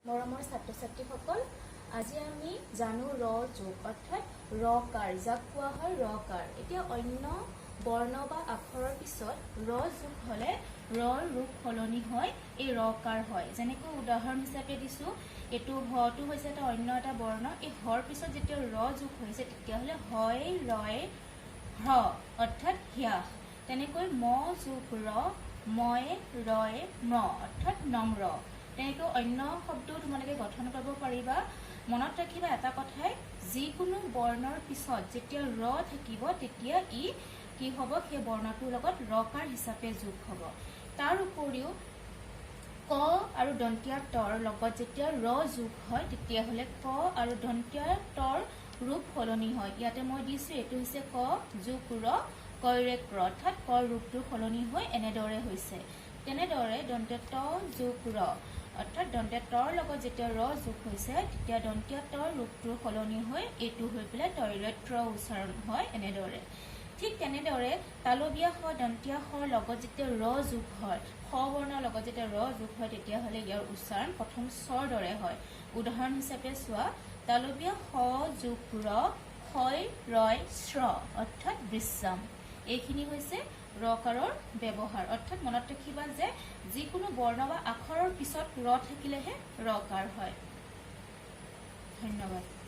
মৰমৰ ছাত্ৰ ছাত্ৰীসকল, আজি আমি জানো ৰ যোগ অৰ্থাৎ ৰকাৰ, যাক কোৱা হয় ৰকাৰ। এতিয়া অন্য বৰ্ণ বা আখৰৰ পিছত ৰ যোগ হলে ৰৰ ৰূপ সলনি হয়, এই ৰকাৰ হয়। যেনেকৈ উদাহৰণ হিচাপে দিছো, এইটো হটো হৈছে এটা অন্য এটা বৰ্ণ। এই হৰ পিছত যেতিয়া ৰ যোগ হৈছে তেতিয়াহলে হয় ৰয় হ অৰ্থাৎ হ্যাস। তেনেকৈ ম যোগ ৰ ময় ৰয় ম অৰ্থাৎ নম্ৰ। তেনেকৈ অন্য শব্দও তোমালোকে গঠন কৰিব পাৰিবা। মনত ৰাখিবা এটা কথাই, যিকোনো বৰ্ণৰ পিছত যেতিয়া ৰ থাকিব তেতিয়া ই কি হ'ব, সেই বৰ্ণটোৰ লগত ৰকাৰ হিচাপে যোগ হ'ব। তাৰ উপৰিও ক আৰু দন্তীয়া তৰ লগত যেতিয়া ৰ যোগ হয় তেতিয়াহ'লে ক আৰু দন্তীয়া তৰ ৰূপ সলনি হয়। ইয়াতে মই দিছো, এইটো হৈছে ক যোগ ৰ কয়ৰে ক্ৰ অৰ্থাৎ কৰ ৰূপটো সলনি হৈ এনেদৰে হৈছে। তেনেদৰে দন্তীয়া ত যোগ ৰ অৰ্থাৎ দন্তীয়া তৰ লগত যেতিয়া ৰ যোগ হৈছে তেতিয়া দন্তীয়া তৰ ৰূপটোৰ সলনি হৈ এইটো হৈ পেলাই তৈৰত্ৰ উচ্চাৰণ হয় এনেদৰে। ঠিক তেনেদৰে তালবীয়া শ দন্তীয়া শৰ লগত যেতিয়া ৰ যোগ হয়, শ বৰ্ণৰ লগত যেতিয়া ৰ যোগ হয় তেতিয়াহ'লে ইয়াৰ উচ্চাৰণ প্ৰথম স্বৰ দৰে হয়। উদাহৰণ হিচাপে চোৱা, তালবীয়া শ যোগ ৰ ক্ষয় ৰয় শ্ৰ অৰ্থাৎ বিশ্ৰাম। এইখিনি হৈছে ৰকাৰৰ ব্যৱহাৰ। অৰ্থাৎ মনত ৰাখিবা যে যিকোনো বৰ্ণ বা আখৰৰ পিছত ৰ থাকিলেহে ৰকাৰ হয়। ধন্যবাদ।